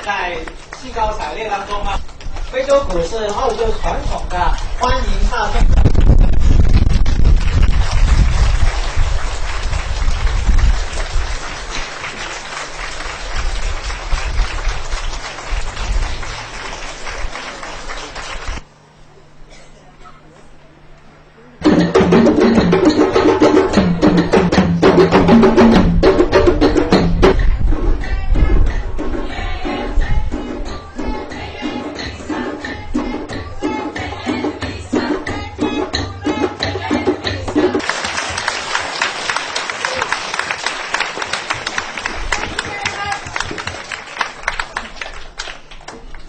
在兴高采烈当中啊，非洲鼓是澳洲传统的欢迎大众。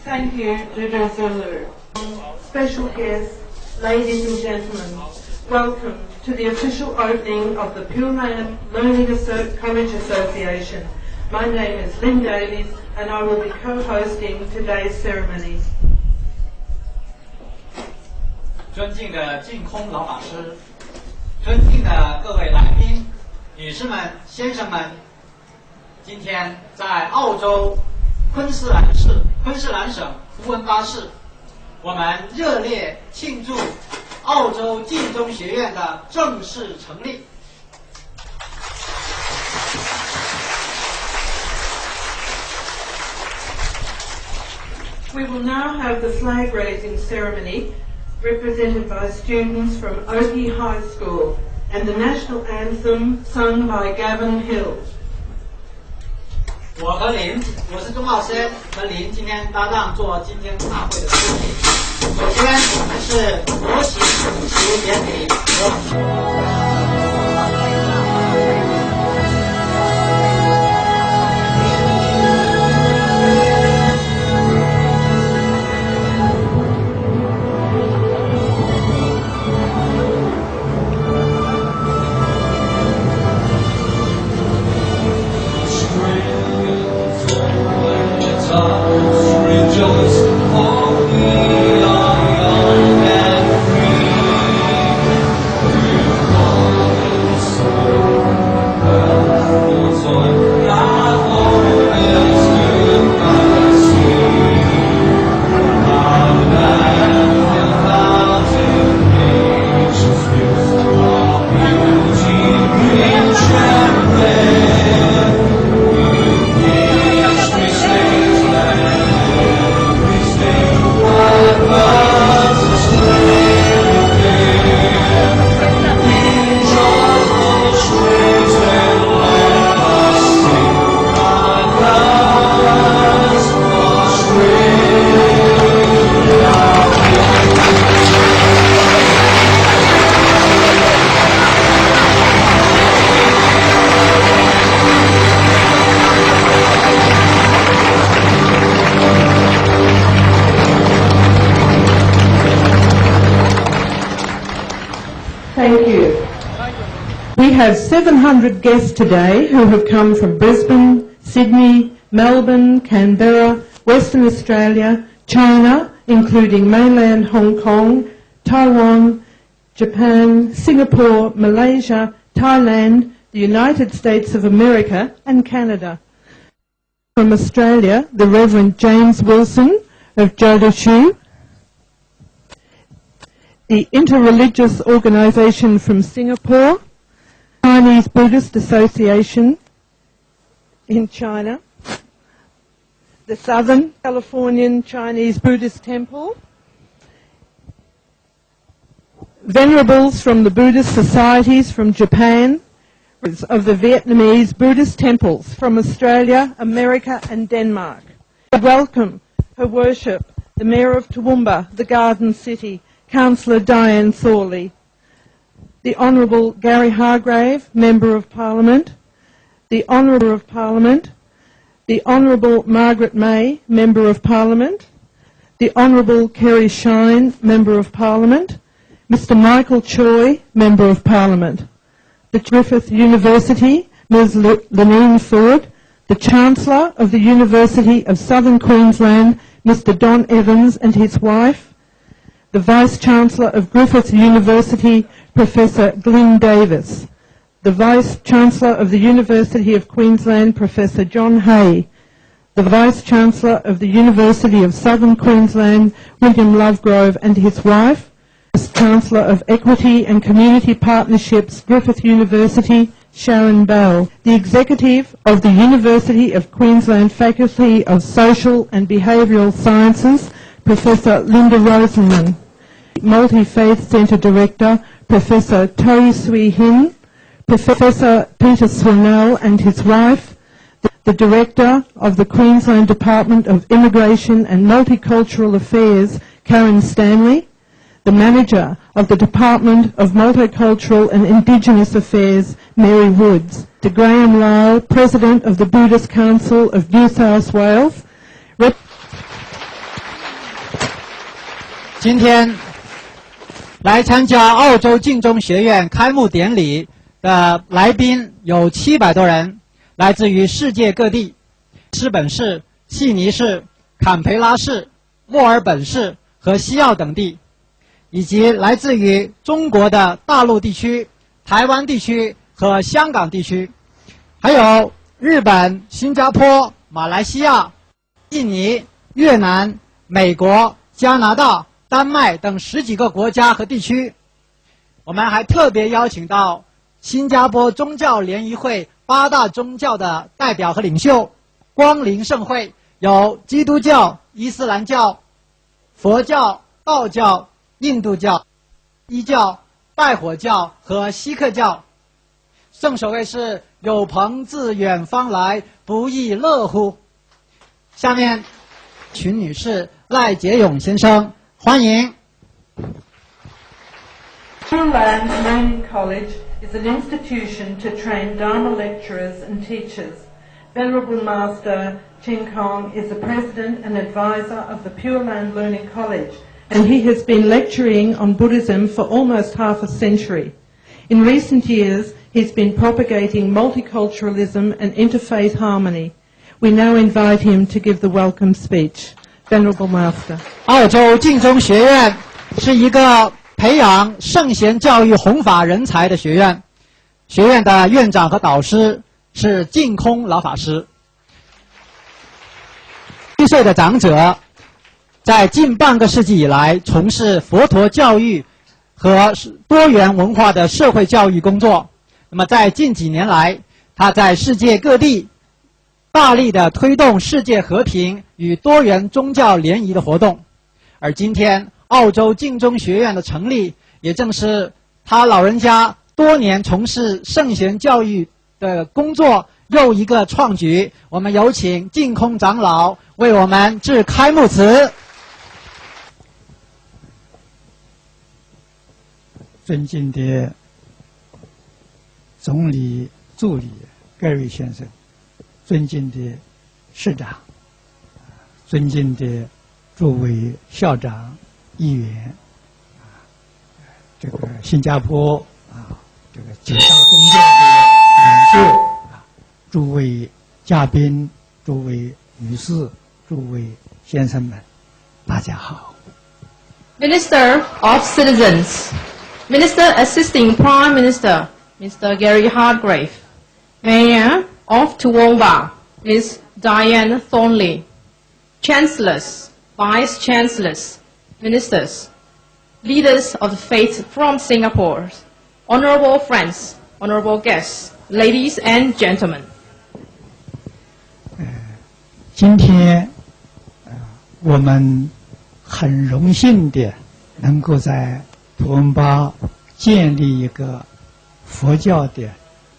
Thank you, Judo Zulu. Special guests, ladies and gentlemen, welcome to the official opening of the Pure Land Learning College Association. My name is Lynn Davies and I will be co-hosting today's ceremony. 尊敬的净空老法师，尊敬的各位来宾、女士们、先生们，今天在澳洲昆士兰省福文巴市，我们热烈庆祝澳洲净宗学院的正式成立。We will now have the flag raising ceremony represented by students from Oakey High School and the national anthem sung by Gavin Hill. 我是钟老师，和林今天搭档做今天大会的主席。首先我们是国旗主席典礼。Thank you. We have 700 guests today who have come from Brisbane, Sydney, Melbourne, Canberra, Western Australia, China, including mainland Hong Kong, Taiwan, Japan, Singapore, Malaysia, Thailand, the United States of America and Canada. From Australia, the Reverend James Wilson of Jodoshu, the Interreligious Organisation from Singapore, Chinese Buddhist Association in China, the Southern Californian Chinese Buddhist Temple, venerables from the Buddhist societies from Japan, of the Vietnamese Buddhist temples from Australia, America and Denmark. I welcome Her Worship, the Mayor of Toowoomba, the Garden City, Councillor Diane Thorley, the Honourable Gary Hargrave, Member of Parliament, the Honourable Margaret May, Member of Parliament, the Honourable Kerry Shine, Member of Parliament, Mr Michael Choi, Member of Parliament, the Griffith University, Ms Lenine Ford, the Chancellor of the University of Southern Queensland, Mr Don Evans and his wife, the Vice-Chancellor of Griffith University, Professor Glyn Davis, the Vice-Chancellor of the University of Queensland, Professor John Hay, the Vice-Chancellor of the University of Southern Queensland, William Lovegrove, and his wife, Chancellor of Equity and Community Partnerships, Griffith University, Sharon Bell, the Executive of the University of Queensland Faculty of Social and Behavioural Sciences, Professor Linda Rosenman, Multi-Faith Centre Director, Professor Toi Sui Hin, Professor Peter Swannell and his wife, the Director of the Queensland Department of Immigration and Multicultural Affairs, Karen Stanley, the Manager of the Department of Multicultural and Indigenous Affairs, Mary Woods, to Graham Lyle, President of the Buddhist Council of New South Wales. 今天来参加澳洲净宗学院开幕典礼的来宾有700多人，来自于世界各地，斯本市、悉尼市、坎培拉市、墨尔本市和西澳等地，以及来自于中国的大陆地区、台湾地区和香港地区，还有日本、新加坡、马来西亚、印尼、越南、美国、加拿大、丹麦等10几个国家和地区。我们还特别邀请到新加坡宗教联谊会8大宗教的代表和领袖光临盛会，有基督教、伊斯兰教、佛教、道教、印度教、伊教、拜火教和锡克教。圣所谓是有朋自远方来，不亦乐乎。下面群女士赖杰勇先生，欢迎。Land Learning College is an institution to train Dharma lecturers and teachers. Venerable Master Ching Kong is the President and Advisor of the Pure Land Learning College, and he has been lecturing on Buddhism for almost half a century. In recent years, he's been propagating multiculturalism and interfaith harmony. We now invite him to give the welcome speech. Venerable Master. 澳洲净宗学院是一个培养圣贤教育弘法人才的学院，学院的院长和导师是净空老法师。7岁的长者，在近半个世纪以来从事佛陀教育和多元文化的社会教育工作。那么在近几年来，他在世界各地大力的推动世界和平与多元宗教联谊的活动。而今天澳洲净宗学院的成立，也正是他老人家多年从事圣贤教育的工作又一个创举。我们有请净空长老为我们致开幕词。尊敬的总理助理盖瑞先生，尊敬的市长，尊敬的诸位校长、议员，这个新加坡这个几大宗教的领袖诸位嘉宾、诸位女士、诸位先生们，大家好。Minister of Citizens, Minister Assisting Prime Minister, Mr. Gary Hardgrave, Mayor of Toowoomba, Ms. Diane Thornley, Chancellors, Vice-Chancellors, Ministers, leaders of the faith from Singapore, honourable friends, honourable guests, ladies and gentlemen. 今天我们很荣幸的能够在图文巴建立一个佛教的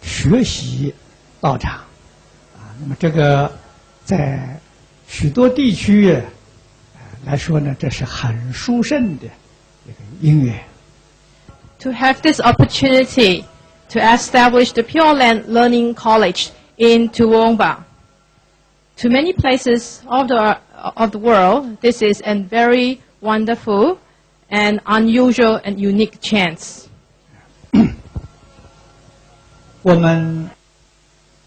学习道场那么这个在许多地区来说呢，这是很殊胜的一个因缘。To have this opportunity to establish the Pure Land Learning College in Toowoomba. To many places of the world, this is a very wonderful and unusual and unique chance. 我们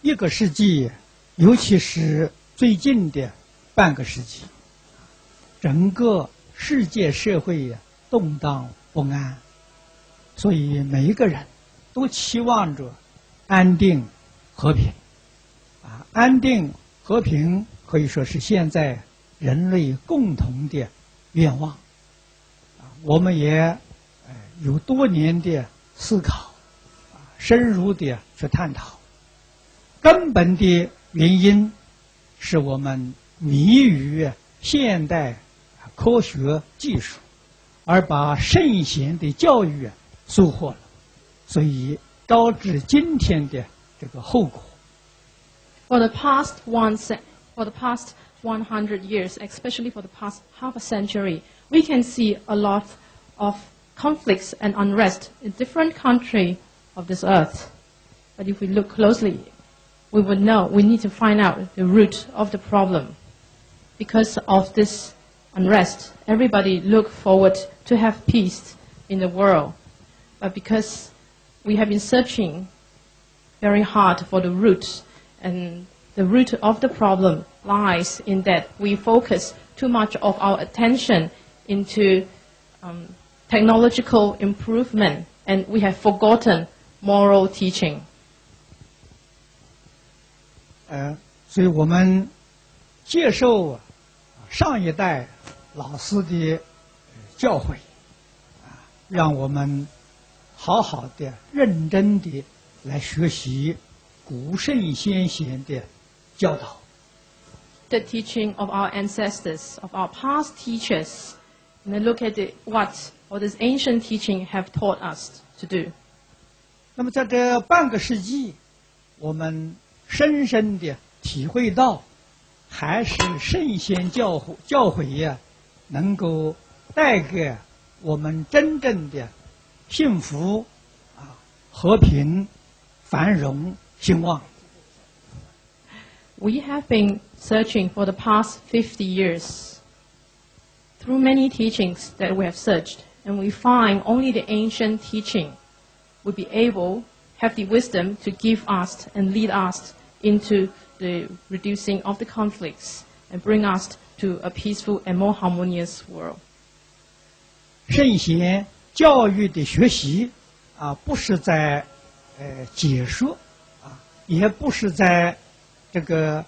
1个世纪，尤其是最近的半个世纪，整个世界社会动荡不安，所以每一个人都期望着安定和平安定和平可以说是现在人类共同的愿望。我们也有多年的思考，深入的去探讨。根本的原因是我们迷于现代科学技术，而把圣贤的教育疏忽了，所以导致今天的这个后果。For the past 100 years, especially for the past half a century, we can see a lot of conflicts and unrest in different countries of this earth. But if we look closely, we would know we need to find out the root of the problem. Because of this unrest, everybody look forward to have peace in the world. But because we have been searching very hard for the root, and the root of the problem lies in that we focus too much of our attention into technological improvement, and we have forgotten moral teaching. 所以我们接受上一代老师的教诲，让我们好好的、认真的来学习古圣先贤的教导。The teaching of our ancestors, of our past teachers, and then look at what all this ancient teaching have taught us to do. 那么在这半个世纪，我们深深的体会到，还是圣贤教诲呀，能够带给我们真正的幸福、和平、繁荣、兴旺。We have been searching for the past 50 years. Through many teachings that we have searched, and we find only the ancient teaching will be able, have the wisdom to give us and lead us into the reducing of the conflicts and bring us to a peaceful and more harmonious world. 圣贤教育的学习不是在解说也不是在这个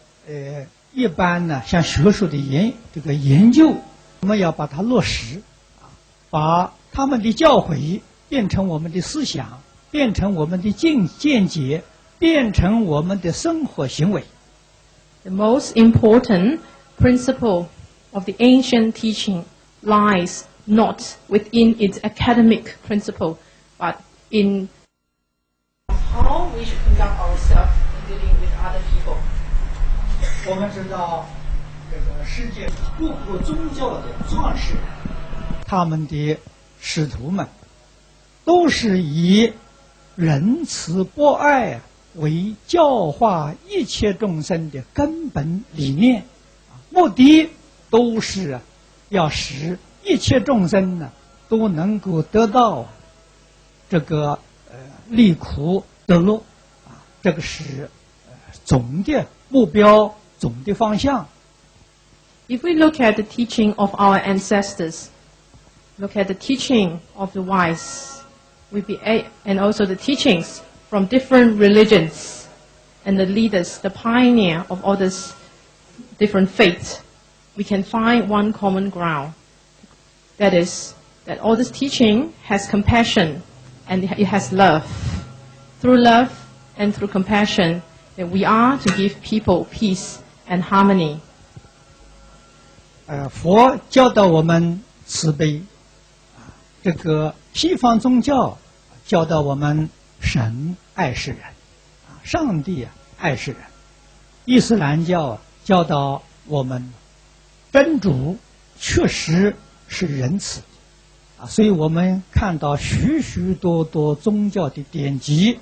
一般呢像学术的研究，我们要把它落实把他们的教诲变成我们的思想，变成我们的见解，变成我们的生活行为。The most important principle of the ancient teaching lies not within its academic principle, but in how we should conduct ourselves in dealing with other people. 我们知道，这个世界各个宗教的创始人，他们的使徒们，都是以仁慈博爱为教化一切众生的根本理念，目的都是要使一切众生呢都能够得到这个离苦得乐这个是总的目标，总的方向。If we look at the teaching of our ancestors, look at the teaching of the wise, and also the teachings from different religions, and the leaders, the pioneer of all these different faiths, we can find one common ground. That is, that all this teaching has compassion and it has love. Through love and through compassion, that we are to give people peace and harmony. 佛教导我们慈悲，这个西方宗教教导我们神爱世人，上帝爱世人。伊斯兰教教导我们真主确实是仁慈，所以我们看到许许多多宗教的典籍，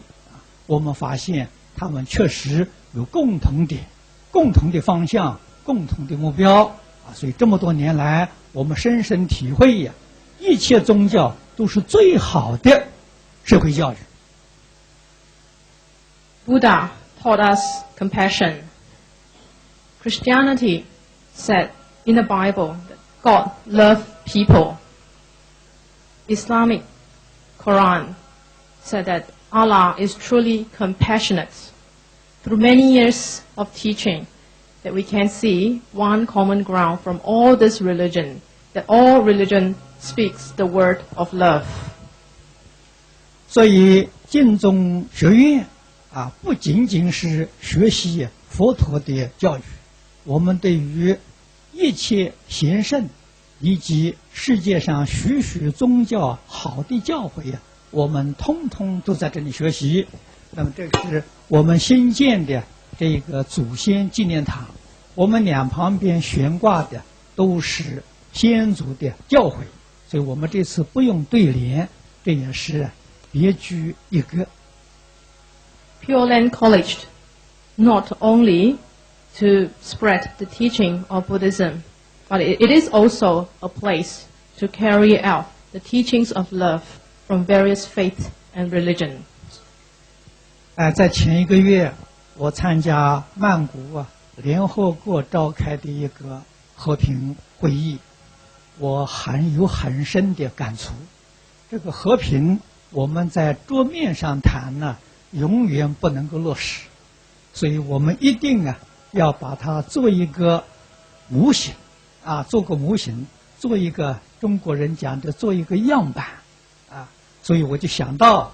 我们发现他们确实有共同点、共同的方向、共同的目标。所以这么多年来，我们深深体会一切宗教都是最好的社会教育。Buddha taught us compassion. Christianity said in the Bible that God loved people. Islamic Quran said that Allah is truly compassionate. Through many years of teaching, that we can see one common ground from all this religion, that all religion speaks the word of love. 所以净宗学院不仅仅是学习佛陀的教育，我们对于一切贤圣以及世界上许许宗教好的教诲我们通通都在这里学习。那么这是我们新建的这个祖先纪念堂，我们两旁边悬挂的都是先祖的教诲，所以我们这次不用对联，这也是别具一格。Pure Land College not only to spread the teaching of Buddhism, but it is also a place to carry out the teachings of love from various faiths and religions. 在前一个月，我参加曼谷联合国召开的一个和平会议，我有很深的感触。这个和平，我们在桌面上谈呢，永远不能够落实，所以我们一定要把它做一个模型做个模型，做一个中国人讲的做一个样板所以我就想到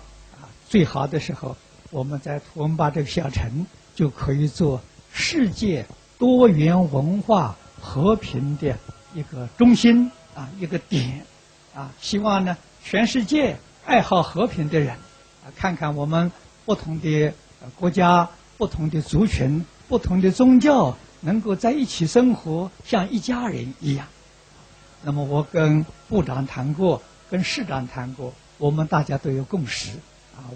最好的时候，我们在图文巴这个小城就可以做世界多元文化和平的一个中心一个点希望呢全世界爱好和平的人看看我们不同的国家、不同的族群、不同的宗教能够在一起生活，像一家人一样。那么我跟部长谈过，跟市长谈过，我们大家都有共识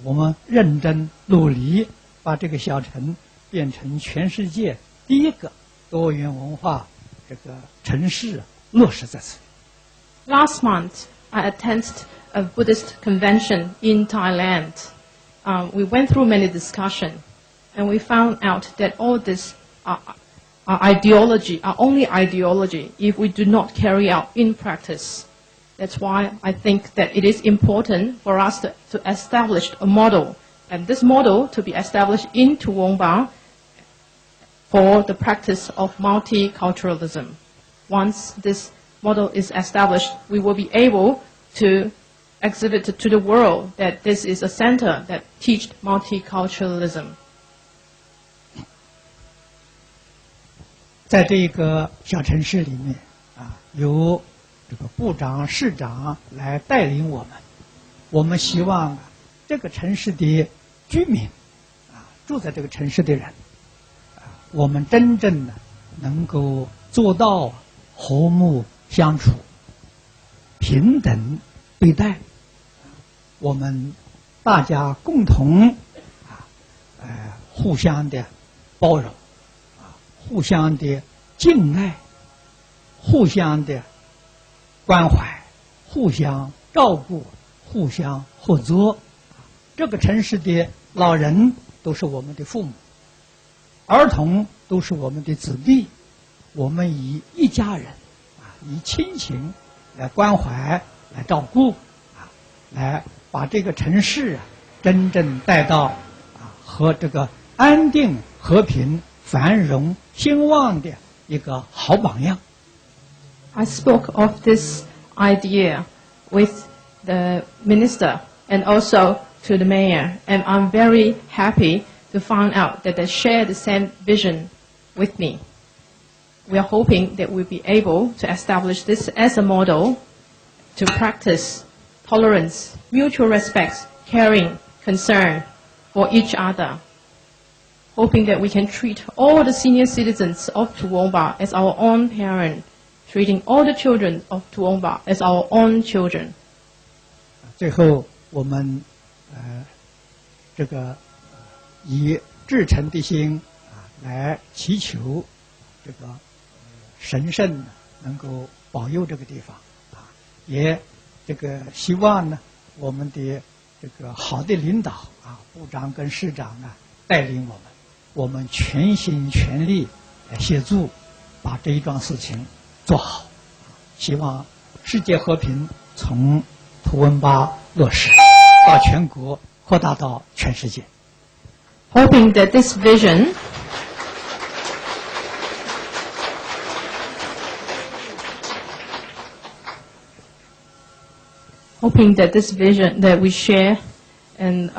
我们认真努力把这个小城变成全世界第一个多元文化这个城市落实在此。Last month, I attended a Buddhist convention in Thailand. We went through many discussions, and we found out that all this are only ideology if we do not carry out in practice. That's why I think that it is important for us to establish a model, and this model to be established in Tuwongbang for the practice of multiculturalism. Once this model is established, we will be able to exhibit to the world that this is a center that teaches multiculturalism. 在这个小城市里面由这个部长、市长来带领我们。我们希望这个城市的居民住在这个城市的人我们真正的能够做到和睦相处、平等对待，我们大家共同互相的包容互相的敬爱，互相的关怀，互相照顾，互相合作。这个城市的老人都是我们的父母，儿童都是我们的子弟，我们以一家人以亲情来关怀、来照顾来把这个城市真正带到和这个安定、和平、繁荣、兴旺的一个好榜样。I spoke of this idea with the minister and also to the mayor, and I'm very happy to find out that they share the same vision with me. We are hoping that we'll be able to establish this as a model to practice tolerance, mutual respect, caring, concern for each other, hoping that we can treat all the senior citizens of Tuwongbang as our own parent, treating all the children of Tuwongbang as our own children. 最后，我们这个以至诚的心来祈求这个神圣能够保佑这个地方也这个希望呢我们的这个好的领导部长跟市长带领我们全心全力来协助把这一桩事情做好，希望世界和平从图文巴落实到全国，扩大到全世界。Hoping that this vision hoping that this vision that we share and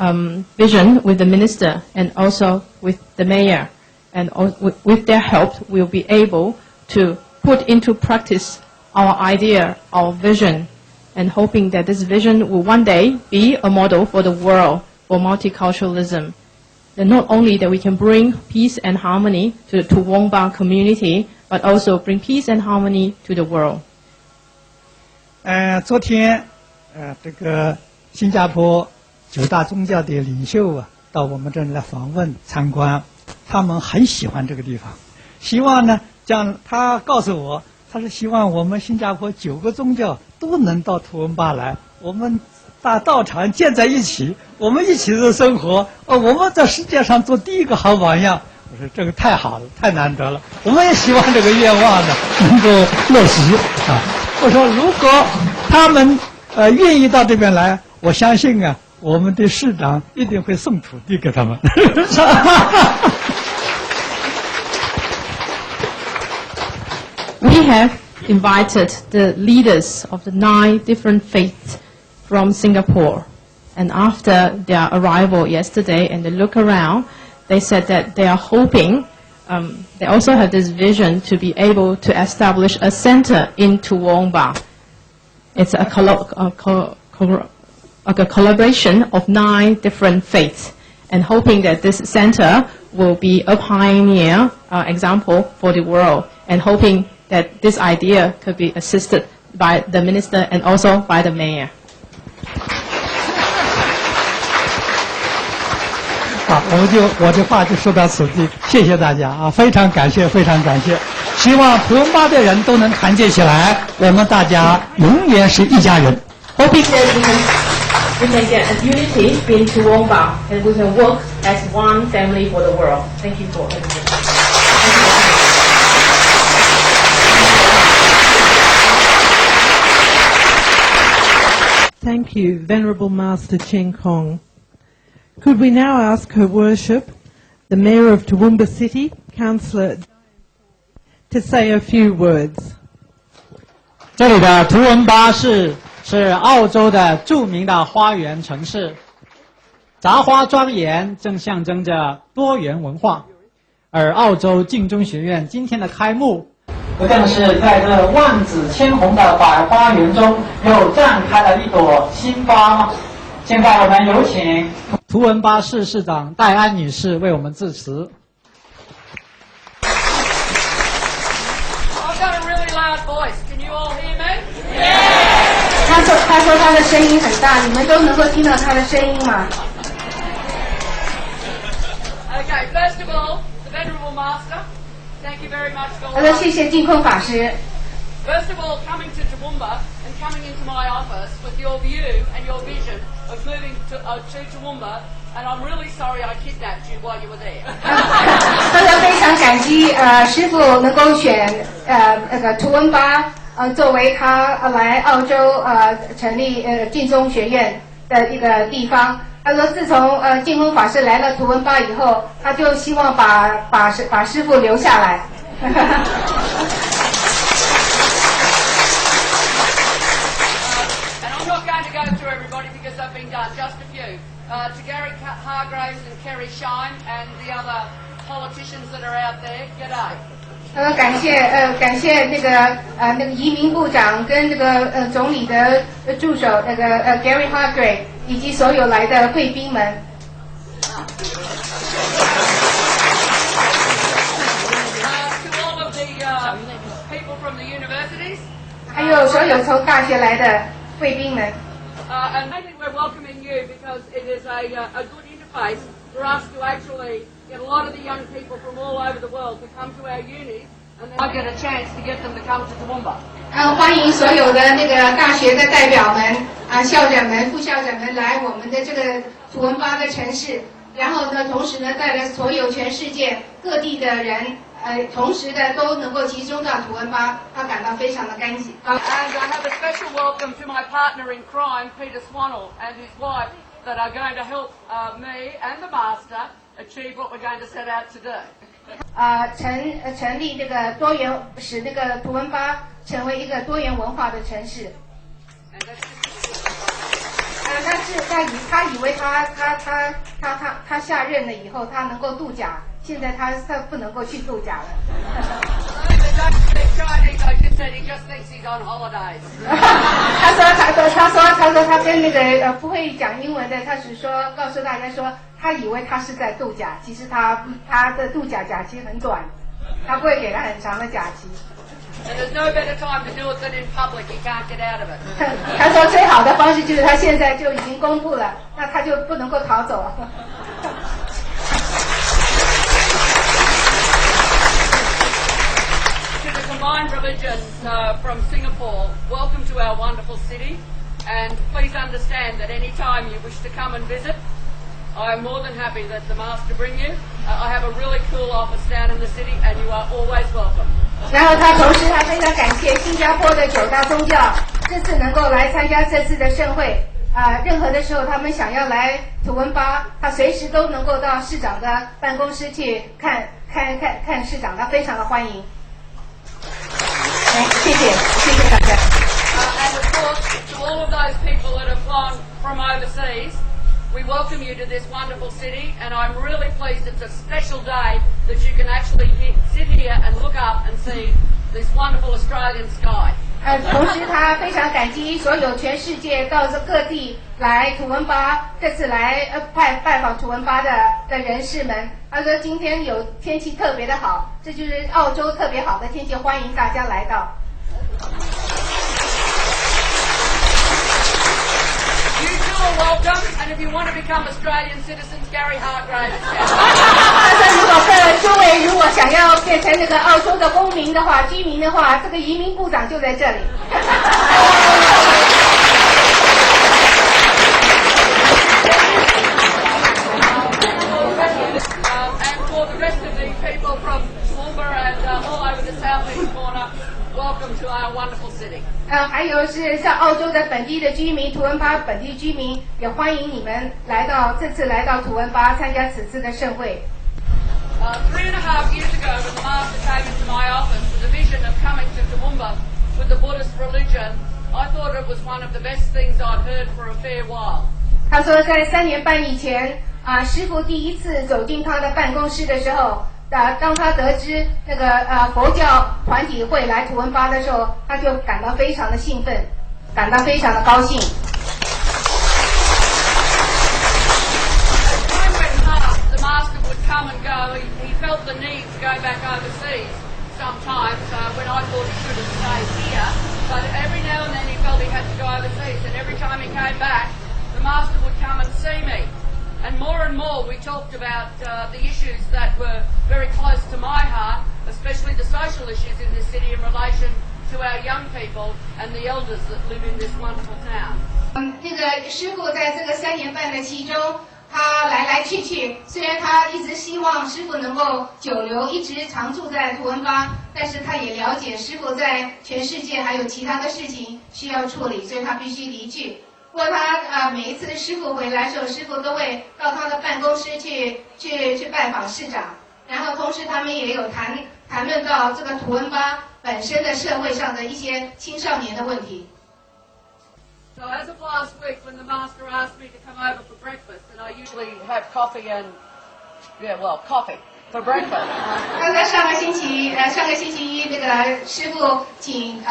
vision with the minister and also with the mayor, and with their help, we'll be able to put into practice our idea, our vision, and hoping that this vision will one day be a model for the world for multiculturalism. And not only that we can bring peace and harmony to the Toowoomba community, but also bring peace and harmony to the world. 昨天这个新加坡9大宗教的领袖啊，到我们这里来访问参观，他们很喜欢这个地方，希望呢，他告诉我，他是希望我们新加坡9个宗教都能到图文巴来，我们大道场建在一起，我们一起的生活，我们在世界上做第一个好榜样。我说这个太好了，太难得了，我们也希望这个愿望呢能够落实啊。我说如果他们愿意到这边来，我相信啊，我们的市长一定会送土地给他们。We have invited the leaders of the 9 different faiths from Singapore, and after their arrival yesterday and they look around, they said that they are hoping, they also have this vision to be able to establish a center in Toowoomba. It's a collaboration of 9 different faiths, and hoping that this center will be a pioneer example for the world, and hoping that this idea could be assisted by the minister and also by the mayor. 好，我的话就说到此地，谢谢大家啊，非常感谢，非常感谢。希望图文巴的人都能团结起来，我们大家永远是一家人。Hoping that we can get a unity in Toowoomba and we can work as one family for the world. Thank you for everything. Thank you, Venerable Master Cheng Kong. Could we now ask Her Worship, the Mayor of Toowoomba City, Councillor, to say a few words? 这里的图文巴市是澳洲的著名的花园城市，杂花庄严正象征着多元文化。而澳洲净宗学院今天的开幕，不正是在这万紫千红的百花园中又绽开了一朵新花吗？现在我们有请图文巴市市长戴安女士为我们致辞。I've got a really loud voice. Can you all hear me? 他说他的声音很大，你们都能够听到他的声音吗？ Okay, first of all, the Venerable Master, thank you very much for 他说谢谢净空法师。 First of all, coming to Toowoomba and coming into my office with your view and your vision of moving to Toowoomba, and I'm really sorry I kidnapped you while you were there. 他说非常感激师父能够选那个图文巴作为他来澳洲成立净宗学院的一个地方。他说自从净空法师来了图文巴以后，他就希望把师父留下来。Go through everybody because they've been done. Just a few. To Gary Hargraves and Kerry Shine and the other politicians that are out there. G'day. 他说感谢那个移民部长跟那个总理的助手那个Gary Hargraves 以及所有来的贵宾们。To all of the people from the universities. 还有所有从大学来的贵宾们。 And maybe we're welcoming you because it is a good interface for us to actually get a lot of the young people from all over the world to come to our unis, and then I get a chance to get them to come to Toowoomba. 欢迎所有的那个大学的代表们校长们、副校长们来我们的这个图文巴的城市，然后呢，同时呢，带来所有全世界各地的人。同时的都能够集中到图文巴，他感到非常的干净。And I have a special welcome to my partner in crime, Peter Swannell, and his wife, that are going to help me and the master achieve what we're going to set out to do. 成立这个多元，使这个图文巴成为一个多元文化的城市。他以为他下任了以后，他能够度假，现在他不能够去度假了。他说他跟那个不会讲英文的，他只说告诉大家说，他以为他是在度假，其实他的度假假期很短，他不会给他很长的假期。And there's no better time to do it than in public. He can't get out of it. 他说最好的方式就是他现在就已经公布了，那他就不能够逃走。To the combined religions from Singapore, welcome to our wonderful city. And please understand that any time you wish to come and visit, I am more than happy that the Master bring you. I have a really cool office down in the city, and you are always welcome. 然后他同时还非常感谢新加坡的9大宗教这次能够来参加这次的盛会。任何的时候他们想要来土文巴，他随时都能够到市长的办公室去看市长，他非常的欢迎。谢谢大家。And of course, to all of those people that have flown from overseas, we welcome you to this wonderful city, and I'm really pleased it's a special day that you can actually sit here and look up and see this wonderful Australian sky. 同时他非常感激所有全世界到这各地来土文巴，这次来拜访土文巴的人士们。他说今天有天气特别的好，这就是澳洲特别好的天气，欢迎大家来到。Welcome, and if you want to become Australian citizens, Gary Hargrave. 他说如果诸位如果想要变成那个澳洲的公民的话、居民的话，这个移民部长就在这里。And for the rest of the people from Toowoomba and all over the southeast corner, welcome to our wonderful city. 还有是像澳洲的本地的居民，土文巴本地居民也欢迎你们这次来到土文巴参加此次的盛会。3.5 years ago, when the Master came into my office with a vision of coming to Toowoomba with the Buddhist religion, I thought it was one of the best things I'd heard for a fair while. 他说在3年半以前师父第一次走进他的办公室的时候，当他得知那个佛教团体会来土文巴的时候，他就感到非常的兴奋，感到非常的高兴。Time went past, the Master would come and go. He felt the need to go back overseas sometimes when I thought he should have stayed here. But every now and then he felt he had to go overseas, and every time he came back, the Master would come and see me. And more we talked about the issues that were very close to my heart, especially the social issues in this city in relation to our young people and the elders that live in this wonderful town. 这个师父在这个3年半的其中，他来去，虽然他一直希望师父能够久留，一直常住在土文巴，但是他也了解师父在全世界还有其他的事情需要处理，所以他必须离去。不过他每一次师父回来的时候，师父都会到他的办公室去拜访市长，然后同时他们也有谈论到这个土文巴本身的社会上的一些青少年的问题。So as of last week, when the Master asked me to come over for breakfast, and I usually have coffee coffee for breakfast. 刚才上个星期一，那个师父请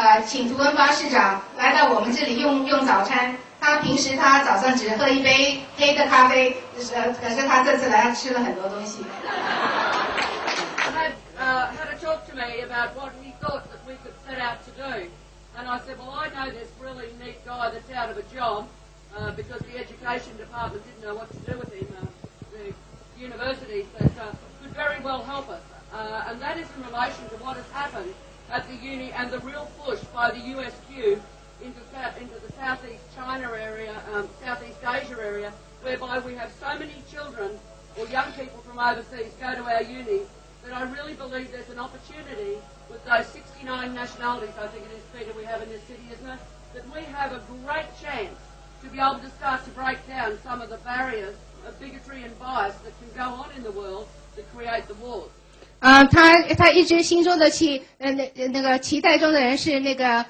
土文巴市长来到我们这里用早餐。他平时早上只喝一杯黑的咖啡，可是他这次来吃了很多东西。Had a talk to me about what he thought that we could set out to do, and I said, well, I know this really neat guy that's out of a job because the education department didn't know what to do with him. The universities that could very well help us, and that is in relation to what has happened at the uni and the real push by the USQ into the Southeast China area, Southeast Asia area, whereby we have so many children or young people from overseas go to our unis that I really believe there's an opportunity with those 69 nationalities, I think it is, Peter, we have in this city, isn't it? That we have a great chance to be able to start to break down some of the barriers of bigotry and bias that can go on in the world that create the wars. 他一直心中的那个期待中的人是那个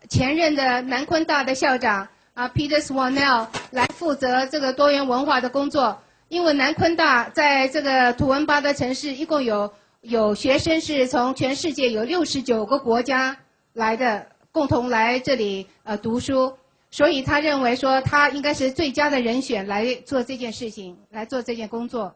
前任的南昆大的校长 Peter Swanell 来负责这个多元文化的工作。因为南昆大在这个图文巴的城市，一共有学生是从全世界有69个国家来的，共同来这里读书，所以他认为说他应该是最佳的人选来做这件事情，来做这件工作。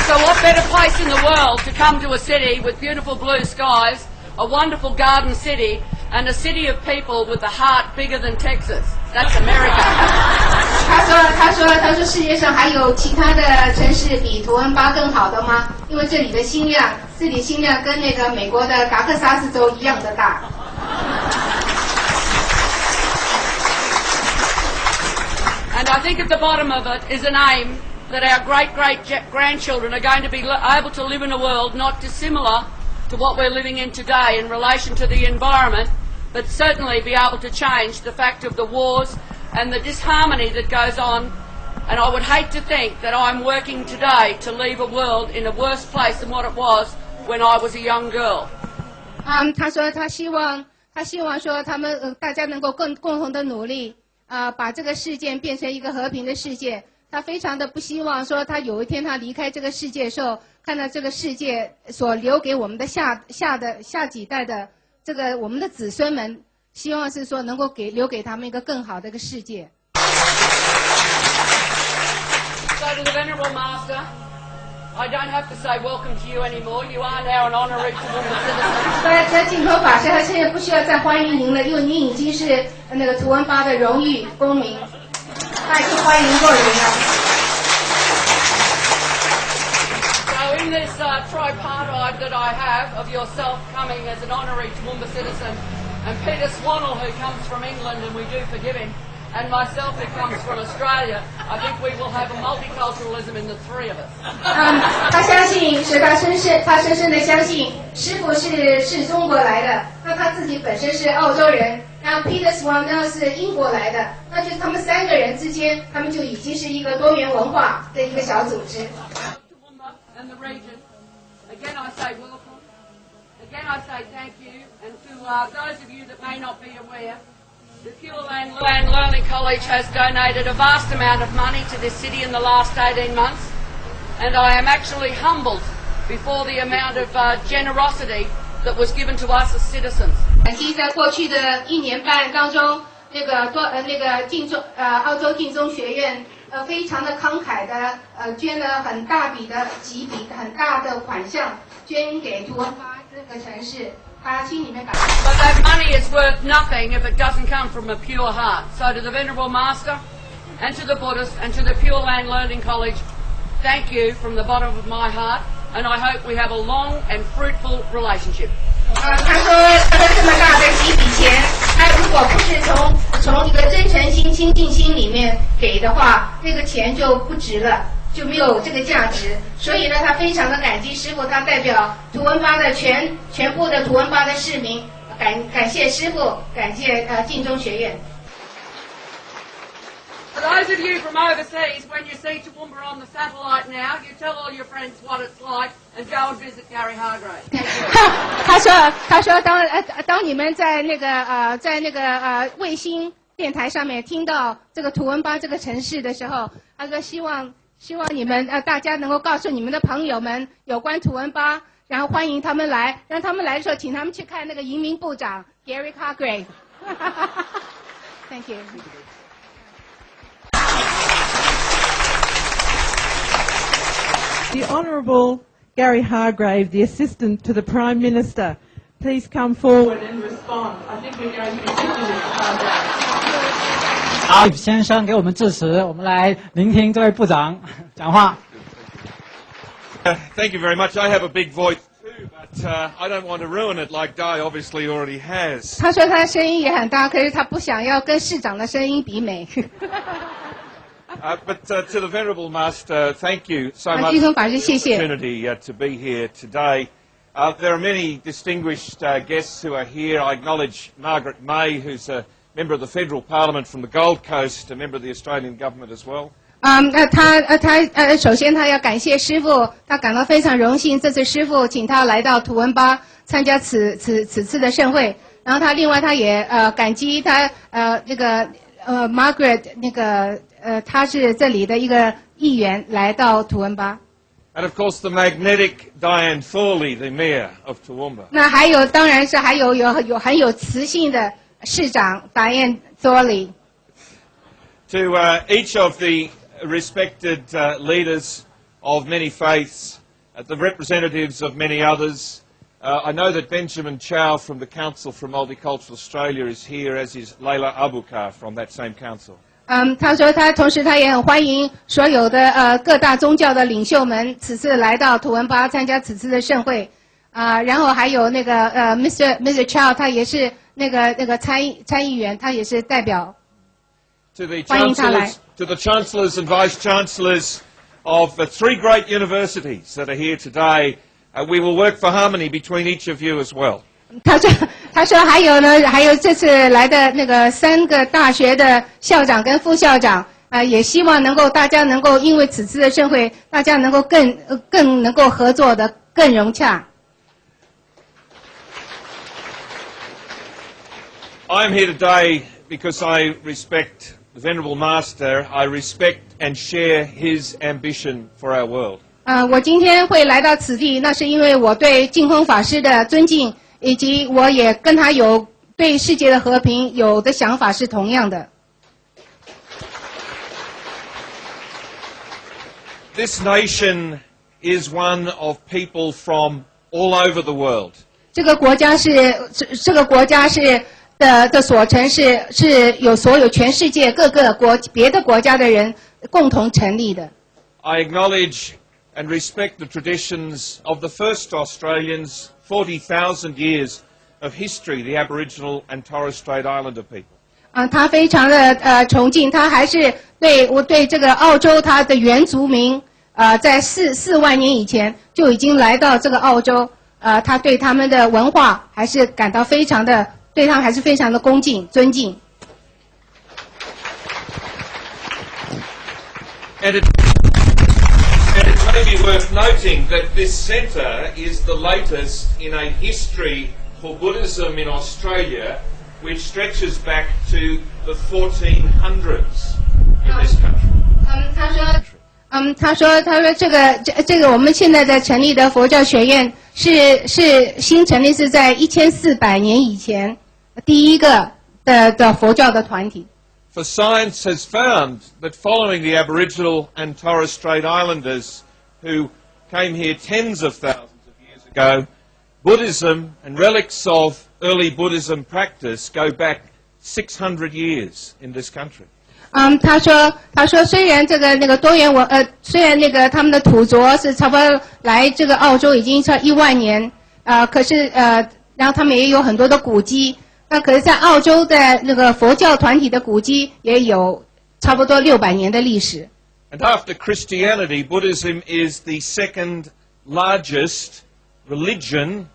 So what better place in the world to come to a city with beautiful blue skies, a wonderful garden city, and a city of people with a heart bigger than Texas? That's America. 他说世界上还有其他的城市比图文巴更好的吗？因为这里的心量跟那个美国的达克萨斯州一样的大。And I think at the bottom of it is an aim that our great-great-grandchildren are going to be able to live in a world not dissimilar to what we're living in today in relation to the environment, but certainly be able to change the fact of the wars and the disharmony that goes on. And I would hate to think that I'm working today to leave a world in a worse place than what it was when I was a young girl. 他说他希望说他们大家能够共同的努力把这个世界变成一个和平的世界。他非常的不希望说他有一天他离开这个世界的时候，看到这个世界所留给我们的下几代的这个我们的子孙们，希望是说能够留给他们一个更好的一个世界。So to the Venerable Master, I don't have to say welcome to you anymore. You are now an honorary Toowoomba citizen. 那净空法师他现在不需要再欢迎您了，因为您已经是那个图文巴的荣誉公民，他已经欢迎过您了。So in this tripartite that I have of yourself coming as an honorary Toowoomba citizen, and Peter Swanell who comes from England, and we do forgive him, and myself who comes from Australia, I think we will have a multiculturalism in the three of us. 他相信是他深深的相信师父是中国来的，那他自己本身是澳洲人，然后 Peter Swanell 是英国来的，那就他们三个人之间，他们就已经是一个多元文化的一个小组织。And the region, again I say welcome, again I say thank you, and to those of you that may not be aware, the Pure Land Learning College has donated a vast amount of money to this city in the last 18 months, and I am actually humbled before the amount of generosity that was given to us as citizens. 感激在过去的1年半当中，澳洲净宗学院非常的慷慨的捐了很大笔的很大的款项捐给图文巴这个城市。他心里面感。But that money is worth nothing if it doesn't come from a pure heart. So to the Venerable Master, and to the Buddhists, and to the Pure Land Learning College, thank you from the bottom of my heart, and I hope we have a long and fruitful relationship. 他说他的这么大的几笔钱，他如果不是从一个真诚心、清净心里面给的话，这个钱就不值了。就没有这个价值，所以呢，他非常的感激师父，他代表图文巴的全部的图文巴的市民，感谢师父，感谢净宗学院。For those of you from overseas, when you see Toowoomba on the satellite now, you tell all your friends what it's like and go and visit Gary Hargrave. 他说当你们在那个卫星电台上面听到这个图文巴这个城市的时候，他说希望你们大家能够告诉你们的朋友们有关图文巴，然后欢迎他们来，让他们来的时候请他们去看那个移民部长 Gary Hargrave。Thank you. The Honourable Gary Hargrave, the Assistant to the Prime Minister, please come forward and respond. I think we're going to be listening to Hargrave. 好，先生给我们致辞，我们来聆听这位部长讲话。Thank you very much. I have a big voice too, but I don't want to ruin it like Di obviously already has. 他说他的声音也很大，可是他不想要跟市长的声音比美。But to the Venerable Master, thank you so much for 净宗法师，谢谢。 the opportunity to be here today. There are many distinguished guests who are here. I acknowledge Margaret May, who's a member of the Federal Parliament from the Gold Coast, a member of the Australian Government as well. 首先他要感谢师父，他感到非常荣幸，这次师父请他来到图文巴参加此次的盛会。然后他另外他也感激他Margaret 他是这里的一个议员来到图文巴。And of course the magnetic Diane Thorley, the mayor of Toowoomba. 那还有当然是还有很有磁性的市长 Diane Thorley。To each of the respected leaders of many faiths, the representatives of many others. I know that Benjamin Chow from the Council for Multicultural Australia is here, as is Leila Abukar from that same council. 他说同时他也很欢迎所有的各大宗教的领袖们此次来到图文巴参加此次的盛会然后还有Mr. Chow 他也是那个参议员，他也是代表。欢迎他来。To the chancellors and vice chancellors of the 3 great universities that are here today, we will work for harmony between each of you as well. 他说还有这次来的3个大学的校长跟副校长也希望大家能够因为此次的盛会，大家能够更能够合作的更融洽。I am here today because I respect the Venerable Master. I respect and share his ambition for our world. 我今天会来到此地，那是因为我对净空法师的尊敬，以及我也跟他有对世界的和平有的想法是同样的。This nation is one of people from all over the world. 这个国家的所成是有所有全世界各个别的国家的人共同成立的。I acknowledge and respect the traditions of the first Australians, 40,000 years of history, the Aboriginal and Torres Strait Islander people. 他非常的崇敬，他还是对这个澳洲他的原住民在4万年以前就已经来到这个澳洲，他对他们的文化还是感到非常的对他们还是非常的恭敬尊敬。And it may be worth noting that this centre is the latest in a history for Buddhism in Australia, which stretches back to the 1400s in this country. 他说这个我们现在在成立的佛教学院是新成立，是在1400年以前第一个的佛教的团体。For science has found that following the Aboriginal and Torres Strait Islanders who came here tens of thousands of years ago, Buddhism and relics of early Buddhism practice go back 600 years in this country. 他说虽然多元虽然他们的土着是差不多来这个澳洲已经超1万年可是然后他们也有很多的古迹，那可是在澳洲的佛教团体的古迹也有差不多600年的历史。And after Christianity, Buddhism is the second largest religion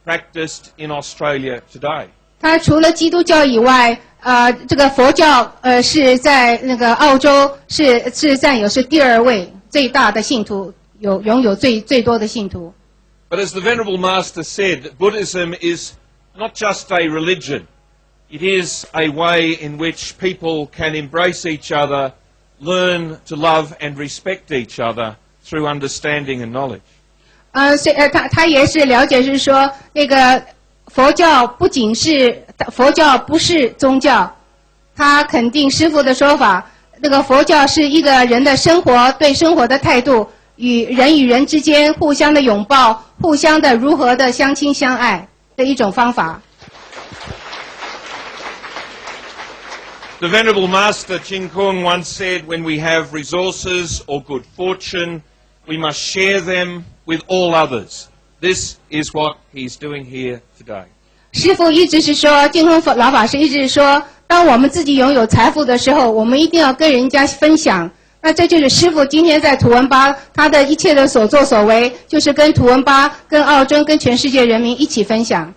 practiced in Australia today. 它除了基督教以外，这个佛教是在澳洲是占有是第2位最大的信徒，拥有最多的信徒。But as the Venerable Master said, Buddhism is not just a religion. It is a way in which people can embrace each other, learn to love and respect each other through understanding and knowledge. 他也是了解，是说佛教不是宗教，他肯定师父的说法，佛教是一个人的生活对生活的态度，与人之间互相的拥抱，互相的如何的相亲相爱的一种方法。The Venerable Master Ching Kung once said, when we have resources or good fortune, we must share them with all others. This is what he's doing here today. 师父一直是说，净空老法师一直是说，当我们自己拥有财富的时候，我们一定要跟人家分享。那这就是师父今天在图文巴他的一切的所作所为，就是跟图文巴、跟澳洲、跟全世界人民一起分享。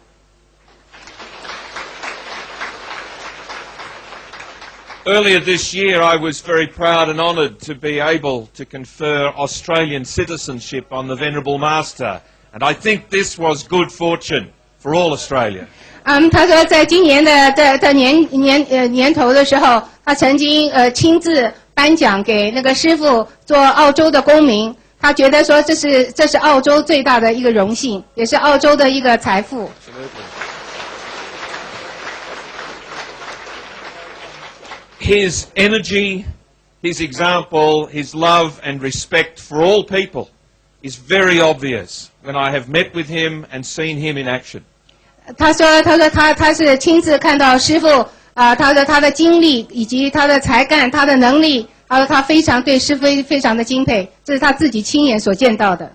Earlier this year, I was very proud and honoured to be able to confer Australian citizenship on the Venerable Master, and I think this was good fortune for all Australia. 他说在今年的年头的时候，他曾经亲自颁奖给那个师傅做澳洲的公民，他觉得说这是澳洲最大的一个荣幸，也是澳洲的一个财富。His energy, his example, his love and respect for all people is very obvious when I have met with him and seen him in action. 他说他是亲自看到师父他的经历以及他的才干，他的能力，他说他非常对师父非常的敬佩，这是他自己亲眼所见到的。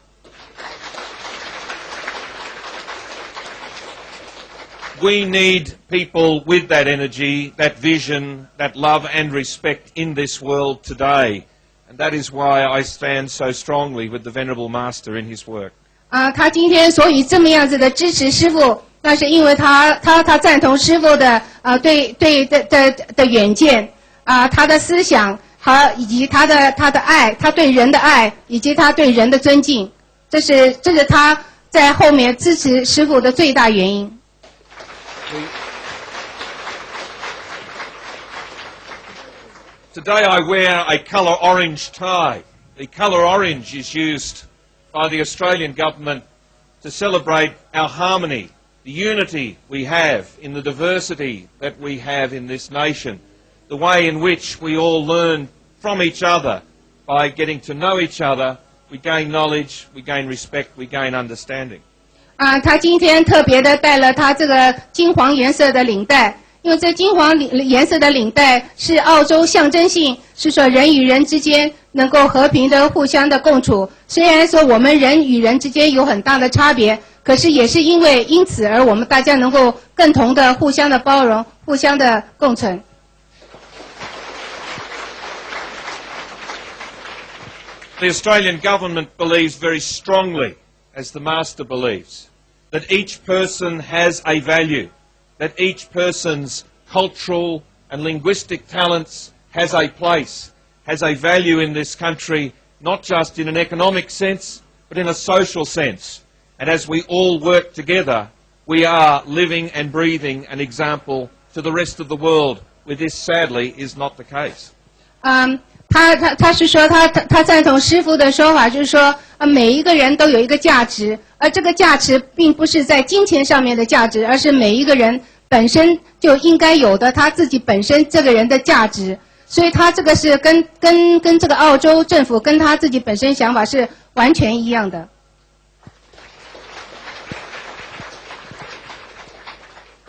We need people with that energy, that vision, that love and respect in this world today. And that is why I stand so strongly with the Venerable Master in his work. 他今天所以这么样子的支持师父，那是因为他赞同师父的对远见他的思想以及他的爱，他对人的爱以及他对人的尊敬，这是他在后面支持师父的最大原因。Today I wear a colour orange tie. The colour orange is used by the Australian government to celebrate our harmony, the unity we have in the diversity that we have in this nation, the way in which we all learn from each other. By getting to know each other, we gain knowledge, we gain respect, we gain understanding. 他今天特别的带了他这个金黄颜色的领带，因为这金黄颜色的领带是澳洲象征性，是说人与人之间能够和平的互相的共处。虽然说我们人与人之间有很大的差别，可是也是因此而我们大家能够共同的互相的包容，互相的共存。The Australian government believes very strongly, as the Master believes, that each person has a value, that each person's cultural and linguistic talents has a place, has a value in this country, not just in an economic sense, but in a social sense. And as we all work together, we are living and breathing an example to the rest of the world, where this sadly is not the case. 他是说他赞同师父的说法，就是说每一个人都有一个价值，而这个价值并不是在金钱上面的价值，而是每一个人本身就应该有的他自己本身这个人的价值。所以他这个是跟这个澳洲政府跟他自己本身想法是完全一样的。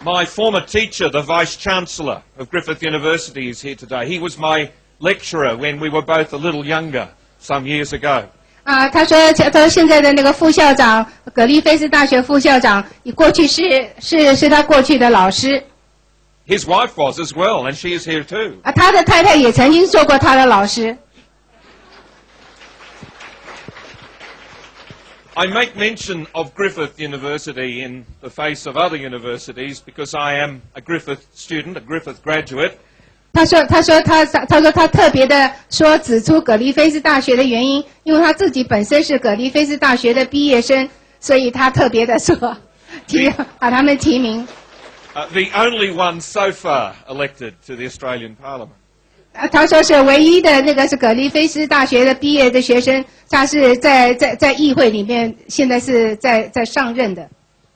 My former teacher, the Vice-Chancellor of Griffith University, is here today. He was my lecturer when we were both a little younger some years ago. 他说现在的那个副校长，葛利菲斯大学副校长，过去是他过去的老师。His wife was as well, and she is here too. 他的太太也曾经做过他的老师。I make mention of Griffith University in the face of other universities because I am a Griffith student, a Griffith graduate. 他说他特别的指出葛利菲斯大学的原因，因为他自己本身是葛利菲斯大学的毕业生，所以他特别的把他们提名。The only one so far elected to the Australian Parliament. 他说是唯一的那个是葛利菲斯大学的毕业的学生，他是在议会里面现在是在上任的。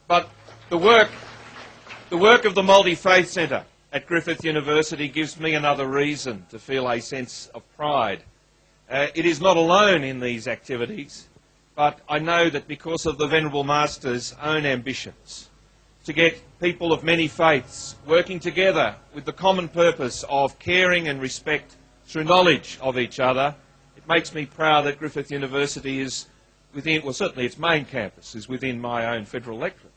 But the work of the Multi-Faith Centre at Griffith University gives me another reason to feel a sense of pride. It is not alone in these activities, but I know that because of the Venerable Master's own ambitions to get people of many faiths working together with the common purpose of caring and respect through knowledge of each other, it makes me proud that Griffith University is within, well, certainly its main campus is within my own federal electorate.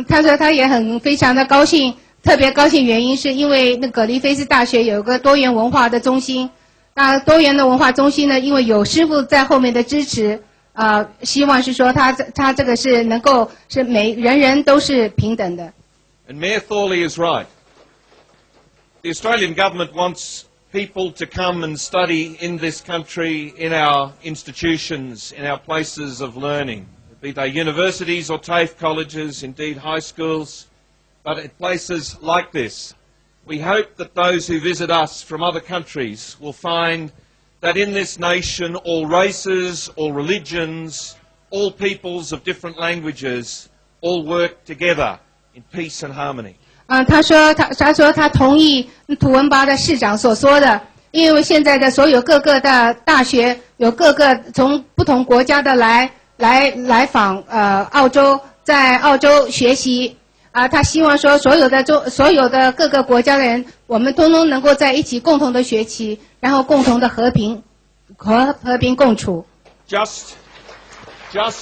他说他也非常的高兴。特别高兴原因是因为那葛利菲斯大学有个多元文化的中心，那多元的文化中心呢，因为有师父在后面的支持，希望是说他这个是能够是人都是平等的。And Mayor Thorley is right. The Australian government wants people to come and study in this country, in our institutions, in our places of learning. be they universities or TAFE colleges, indeed high schools, but at places like this. We hope that those who visit us from other countries will find that in this nation all races, all religions, all peoples of different languages all work together in peace and harmony. 他说他同意图文巴的市长所说的，因为现在的所有各个的大学有各个从不同国家的来访澳洲，在澳洲学习他希望说所有的各个国家的人，我们通通能够在一起共同的学习，然后共同的和平共处。Just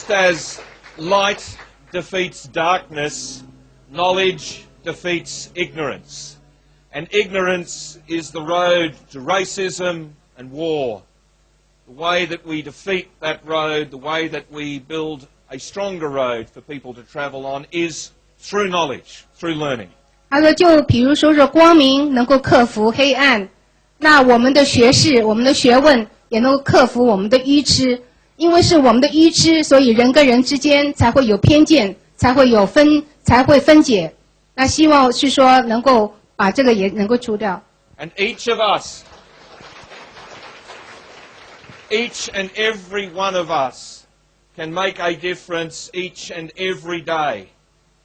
as light defeats darkness, knowledge defeats ignorance. And ignorance is the road to racism and war. The way that we defeat that road, the way that we build a stronger road for people to travel on is through knowledge, through learning. 他说就比如说是光明能够克服黑暗，那我们的学识，我们的学问也能够克服我们的愚痴，因为是我们的愚痴，所以人跟人之间才会有偏见，才会分解。那希望是说能够把这个也能够除掉。And each and every one of us can make a difference each and every day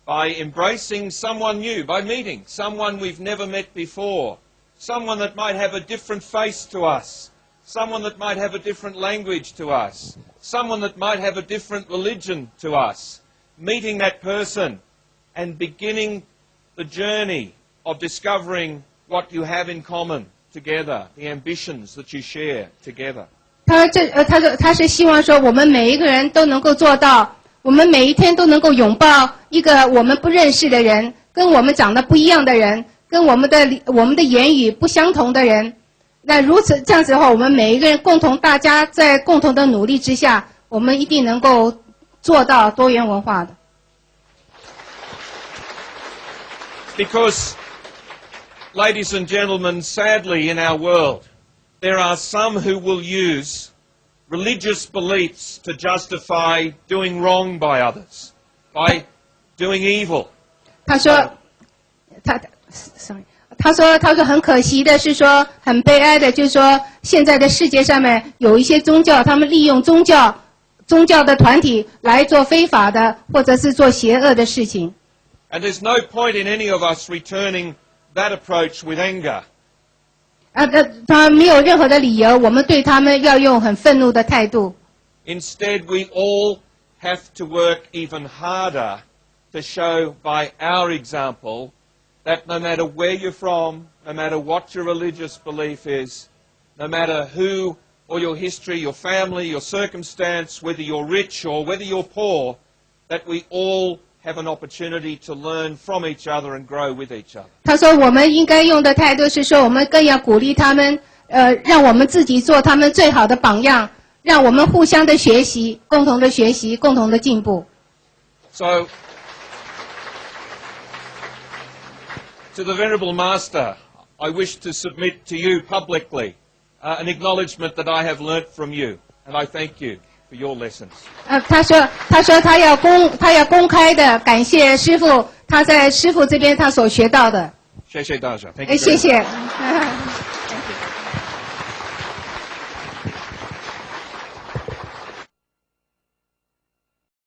by embracing someone new, by meeting someone we've never met before, someone that might have a different face to us, someone that might have a different language to us, someone that might have a different religion to us, meeting that person and beginning the journey of discovering what you have in common together, the ambitions that you share together. 他是希望说我们每一个人都能够做到，我们每一天都能够拥抱一个我们不认识的人，跟我们长得不一样的人，跟我们的言语不相同的人。那这样子的话，我们每一个人大家在共同的努力之下，我们一定能够做到多元文化的。Because, ladies and gentlemen, sadly in our world, there are some who will use religious beliefs to justify doing wrong by others, by doing evil. 他说很可惜的是说，很悲哀的就是说，现在的世界上面有一些宗教，他们利用宗教的团体来做非法的或者是做邪恶的事情。And there's no point in any of us returning that approach with anger. 他没有任何的理由，我们对他们要用很愤怒的态度。Instead, we all have to work even harder to show by our example that no matter where you're from, no matter what your religious belief is, no matter who or your history, your family, your circumstance, whether you're rich or whether you're poor, that we all have an opportunity to learn from each other and grow with each other. 他说我们应该用的态度是说，我们更要鼓励他们，让我们自己做他们最好的榜样，让我们互相的学习，共同的进步。So, to the Venerable Master, I wish to submit to you publicly an acknowledgement that I have learnt from you, and I thank you for your lessons. 他说他要公開的感謝師父，他在師父這邊他所學到的。謝謝大家，thank you. 謝謝。